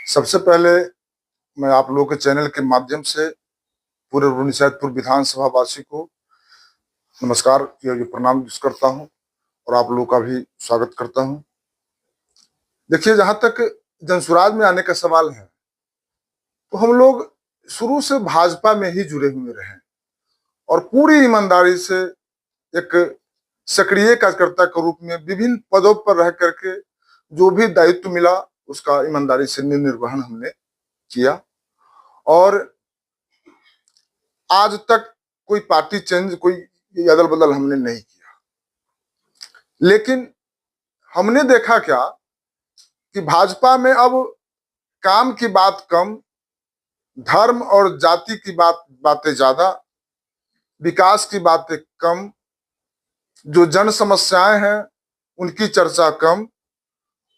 सबसे पहले मैं आप लोगों के चैनल के माध्यम से पूरे रुन्नीसैदपुर विधानसभा वासी को नमस्कार या प्रणाम करता हूं और आप लोगों का भी स्वागत करता हूं। देखिए, जहां तक जनसुराज में आने का सवाल है तो हम लोग शुरू से भाजपा में ही जुड़े हुए रहे और पूरी ईमानदारी से एक सक्रिय कार्यकर्ता के रूप में विभिन्न पदों पर रह करके जो भी दायित्व मिला उसका ईमानदारी से निर्वहन हमने किया और आज तक कोई पार्टी चेंज, कोई अदल बदल हमने नहीं किया। लेकिन हमने देखा क्या कि भाजपा में अब काम की बात कम, धर्म और जाति की बातें ज्यादा, विकास की बातें कम, जो जन समस्याएं हैं उनकी चर्चा कम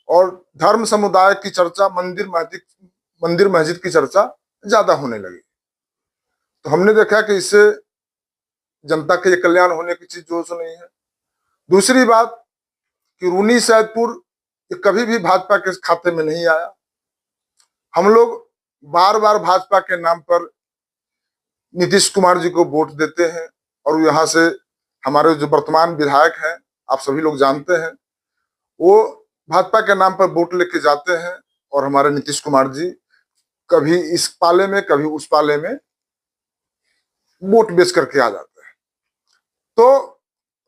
और धर्म समुदाय की चर्चा, मंदिर मस्जिद की चर्चा ज्यादा होने लगी। तो हमने देखा कि इससे जनता के कल्याण होने की चीज जो नहीं है। दूसरी बात कि रुन्नीसैदपुर कभी भी भाजपा के खाते में नहीं आया। हम लोग बार बार भाजपा के नाम पर नीतीश कुमार जी को वोट देते हैं और यहाँ से हमारे जो वर्तमान विधायक हैं, आप सभी लोग जानते हैं, वो भाजपा के नाम पर वोट लेके जाते हैं और हमारे नीतीश कुमार जी कभी इस पाले में कभी उस पाले में वोट बेच करके आ जाते हैं। तो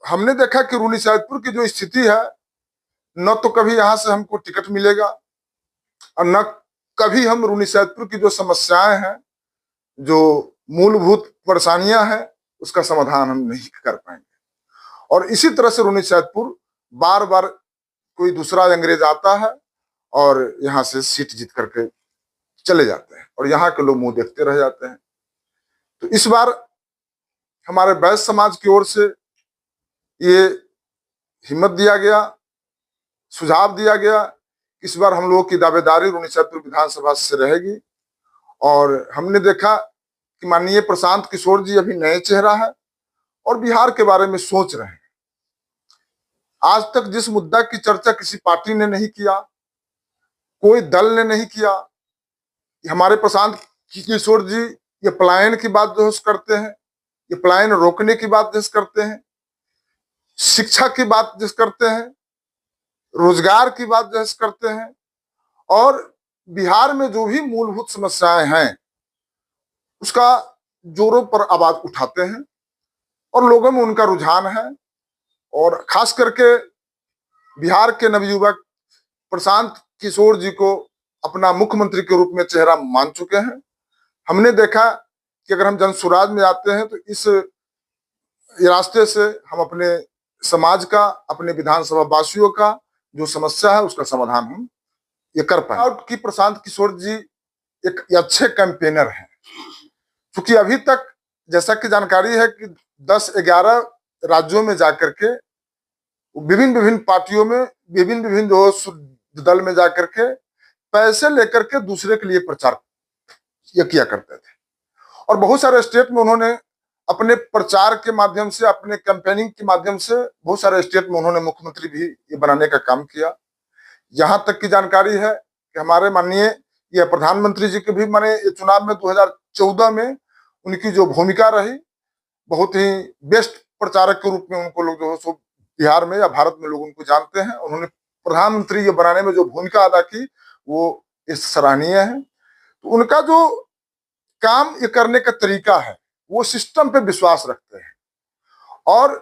हमने देखा कि रुन्नीसैदपुर की जो स्थिति है, न तो कभी यहां से हमको टिकट मिलेगा और न कभी हम रुन्नीसैदपुर की जो समस्याएं हैं, जो मूलभूत परेशानियां हैं, उसका समाधान हम नहीं कर पाएंगे। और इसी तरह से रुन्नीसैदपुर बार बार कोई दूसरा अंग्रेज आता है और यहाँ से सीट जीत करके चले जाते हैं और यहाँ के लोग मुंह देखते रह जाते हैं। तो इस बार हमारे वैश्य समाज की ओर से ये हिम्मत दिया गया, सुझाव दिया गया, इस बार हम लोगों की दावेदारी रुन्नीसैदपुर विधानसभा से रहेगी। और हमने देखा कि माननीय प्रशांत किशोर जी अभी नए चेहरा है और बिहार के बारे में सोच रहे हैं। आज तक जिस मुद्दा की चर्चा किसी पार्टी ने नहीं किया, कोई दल ने नहीं किया, हमारे प्रशांत किशोर जी ये पलायन की बात जो करते हैं, ये पलायन रोकने की बात जिस करते हैं, शिक्षा की बात जिस करते हैं, रोजगार की बात जिस करते हैं और बिहार में जो भी मूलभूत समस्याएं हैं उसका जोरों पर आवाज उठाते हैं और लोगों में उनका रुझान है। और खास करके बिहार के नवयुवक प्रशांत किशोर जी को अपना मुख्यमंत्री के रूप में चेहरा मान चुके हैं। हमने देखा कि अगर हम जनसुराज में आते हैं तो इस रास्ते से हम अपने समाज का, अपने विधानसभा वासियों का जो समस्या है उसका समाधान हम ये कर पाए। और कि प्रशांत किशोर जी एक अच्छे कैंपेनर हैं, क्योंकि अभी तक जैसा कि जानकारी है कि 10-11 राज्यों में जाकर के विभिन्न पार्टियों में विभिन्न जो दल में जाकर के पैसे लेकर के दूसरे के लिए प्रचार ये किया करते थे और बहुत सारे स्टेट में उन्होंने अपने प्रचार के माध्यम से, अपने कैंपेनिंग के माध्यम से बहुत सारे स्टेट में उन्होंने मुख्यमंत्री भी ये बनाने का काम किया। यहां तक की जानकारी है कि हमारे माननीय ये प्रधानमंत्री जी के भी माने चुनाव में 2014 में उनकी जो भूमिका रही, बहुत ही बेस्ट प्रचारक के रूप में उनको लोग जो है बिहार में या भारत में लोग उनको जानते हैं। उन्होंने प्रधानमंत्री ये बनाने में जो भूमिका अदा की वो इस सराहनीय है। तो उनका जो काम ये करने का तरीका है, वो सिस्टम पे विश्वास रखते हैं और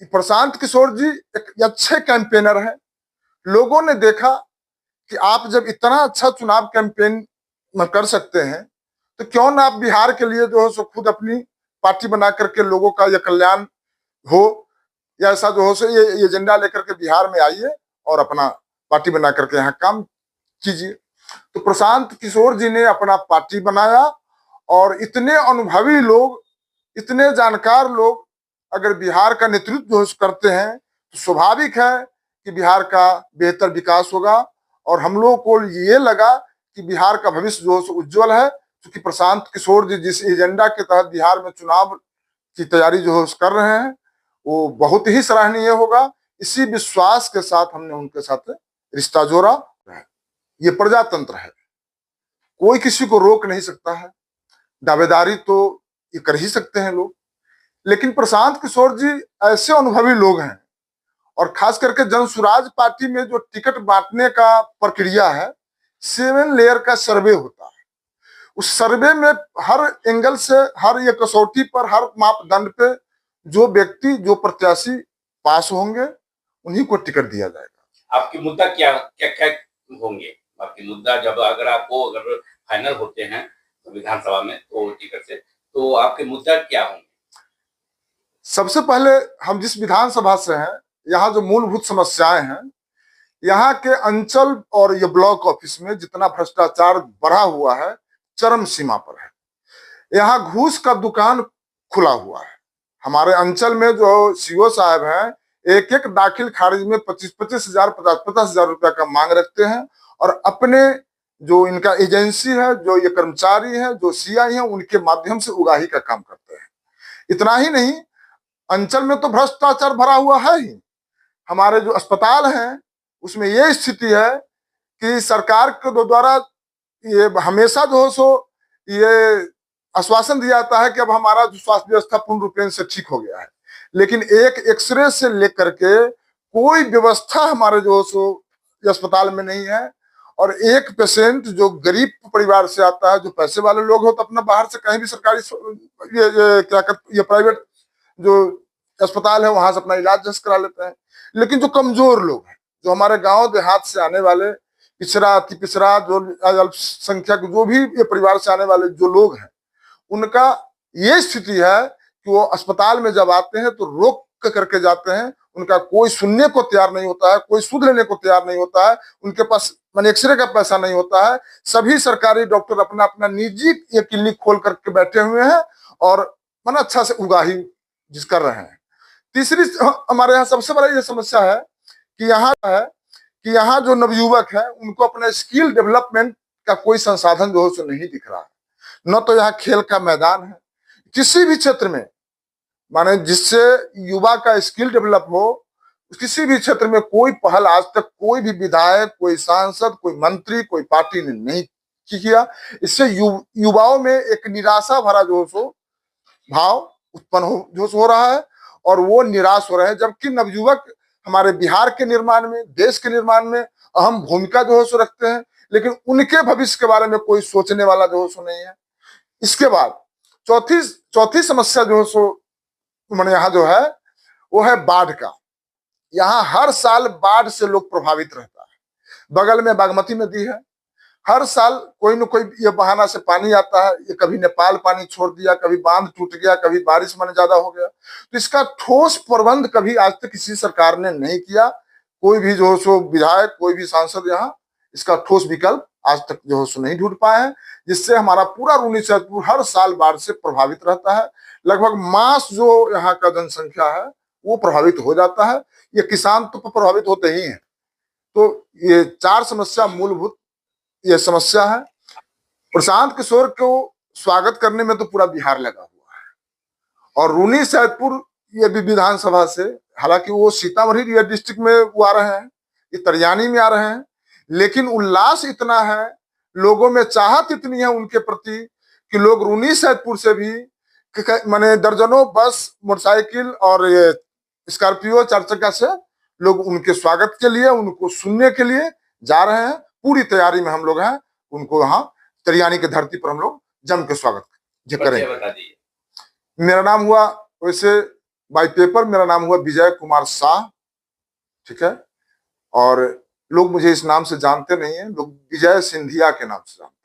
प्रशांत किशोर जी एक अच्छे कैंपेनर हैं। लोगों ने देखा कि आप जब इतना अच्छा चुनाव कैंपेन कर सकते हैं तो क्यों ना आप बिहार के लिए जो है सो खुद अपनी पार्टी बना करके लोगों का यह कल्याण हो या ऐसा जो हो सो ये एजेंडा लेकर के बिहार में आइए और अपना पार्टी बना करके यहाँ काम कीजिए। तो प्रशांत किशोर जी ने अपना पार्टी बनाया और इतने अनुभवी लोग, इतने जानकार लोग अगर बिहार का नेतृत्व जो करते हैं तो स्वाभाविक है कि बिहार का बेहतर विकास होगा। और हम लोगों को ये लगा कि बिहार का भविष्य जो उज्जवल है, क्योंकि प्रशांत किशोर जी जिस एजेंडा के तहत बिहार में चुनाव की तैयारी जो है कर रहे हैं वो बहुत ही सराहनीय होगा। इसी विश्वास के साथ हमने उनके साथ रिश्ता जोड़ा। ये प्रजातंत्र है, कोई किसी को रोक नहीं सकता है। दावेदारी तो ये कर ही सकते हैं लोग, लेकिन प्रशांत किशोर जी ऐसे अनुभवी लोग हैं, और खास करके जन सुराज पार्टी में जो टिकट बांटने का प्रक्रिया है, 7 लेयर का सर्वे होता है। उस सर्वे में हर एंगल से, हर ये कसौटी पर, हर मापदंड पे जो व्यक्ति, जो प्रत्याशी पास होंगे उन्हीं को टिकट दिया जाएगा। आपकी मुद्दा क्या क्या क्या होंगे? आपकी मुद्दा जब अगर फाइनल होते हैं तो विधानसभा में तो टिकट से, तो आपके मुद्दा क्या होंगे? सबसे पहले हम जिस विधानसभा से हैं, यहाँ जो मूलभूत समस्याएं हैं, यहाँ के अंचल और ये ब्लॉक ऑफिस में जितना भ्रष्टाचार बढ़ा हुआ है, चरम सीमा पर है। यहाँ घूस का दुकान खुला हुआ है। हमारे अंचल में जो सीओ साहब हैं, एक एक दाखिल खारिज में 25-25 हजार, 50-50 हजार रुपया का मांग रखते हैं, और अपने जो इनका एजेंसी है, जो ये कर्मचारी है, जो सीआई है, उनके माध्यम से उगाही का काम करते हैं। इतना ही नहीं, अंचल में तो भ्रष्टाचार भरा हुआ है ही। हमारे जो अस्पताल हैं उसमें ये स्थिति है कि सरकार के द्वारा ये हमेशा जो सो ये आश्वासन दिया जाता है कि अब हमारा जो स्वास्थ्य व्यवस्था पूर्ण रूप से ठीक हो गया है, लेकिन एक एक्सरे से लेकर के कोई व्यवस्था हमारे जो सो अस्पताल में नहीं है। और एक पेशेंट जो गरीब परिवार से आता है, जो पैसे वाले लोग हो तो अपना बाहर से कहीं भी सरकारी ये प्राइवेट जो अस्पताल है वहां से अपना इलाज जस्ट करा लेते हैं। लेकिन जो कमजोर लोग हैं, जो हमारे गांव देहात से आने वाले, पिछड़ा, अति पिछड़ा, जो अल्पसंख्यक, जो भी ये परिवार से आने वाले जो लोग हैं, उनका ये स्थिति है कि वो अस्पताल में जब आते हैं तो रोक करके जाते हैं। उनका कोई सुनने को तैयार नहीं होता है, कोई सुध लेने को तैयार नहीं होता है, उनके पास माने एक्सरे का पैसा नहीं होता है। सभी सरकारी डॉक्टर अपना अपना निजी ये क्लिनिक खोल करके बैठे हुए हैं और माना अच्छा से उगाही जिस कर रहे हैं। तीसरी हमारे यहाँ सबसे बड़ा ये समस्या है कि यहाँ जो नवयुवक है उनको अपना स्किल डेवलपमेंट का कोई संसाधन जो है नहीं दिख रहा है। न तो यहाँ खेल का मैदान है किसी भी क्षेत्र में, माने जिससे युवा का स्किल डेवलप हो, किसी भी क्षेत्र में कोई पहल आज तक कोई भी विधायक, कोई सांसद, कोई मंत्री, कोई पार्टी ने नहीं किया। इससे युवाओं में एक निराशा भरा जो सो भाव उत्पन्न हो रहा है, और वो निराश हो रहे हैं। जबकि नवयुवक हमारे बिहार के निर्माण में, देश के निर्माण में अहम भूमिका जो है सो रखते हैं, लेकिन उनके भविष्य के बारे में कोई सोचने वाला जो है सो नहीं है। इसके बाद चौथी समस्या जो है सो मैंने यहाँ जो है वो है बाढ़ का। यहाँ हर साल बाढ़ से लोग प्रभावित रहता है। बगल में बागमती नदी है, हर साल कोई न कोई ये बहाना से पानी आता है। ये कभी नेपाल पानी छोड़ दिया, कभी बांध टूट गया, कभी बारिश माने ज्यादा हो गया। तो इसका ठोस प्रबंध कभी आज तक किसी सरकार ने नहीं किया। कोई भी जो सो विधायक, कोई भी सांसद यहाँ इसका ठोस विकल्प आज तक जो है सो नहीं ढूंढ पाए हैं, जिससे हमारा पूरा रून्नीसैदपुर हर साल बाढ़ से प्रभावित रहता है। लगभग मास जो यहाँ का जनसंख्या है वो प्रभावित हो जाता है। ये किसान तो प्रभावित होते ही हैं। तो ये 4 समस्या मूलभूत ये समस्या है। प्रशांत किशोर को स्वागत करने में तो पूरा बिहार लगा हुआ है, और रून्नीसैदपुर ये भी विधानसभा से, हालांकि वो सीतामढ़ी डिस्ट्रिक्ट में वो आ रहे हैं, ये तरियानी में आ रहे हैं, लेकिन उल्लास इतना है, लोगों में चाहत इतनी है उनके प्रति कि लोग रून्नीसैदपुर से भी माने दर्जनों बस, मोटरसाइकिल और ये स्कॉर्पियो 4 चक्का से लोग उनके स्वागत के लिए, उनको सुनने के लिए जा रहे हैं। पूरी तैयारी में हम लोग हैं, उनको वहां तरियानी की धरती पर हम लोग जम के स्वागत करेंगे। मेरा नाम हुआ, वैसे बाय पेपर मेरा नाम हुआ विजय कुमार शाह, ठीक है, और लोग मुझे इस नाम से जानते नहीं है, लोग विजय सिंधिया के नाम से जानते हैं।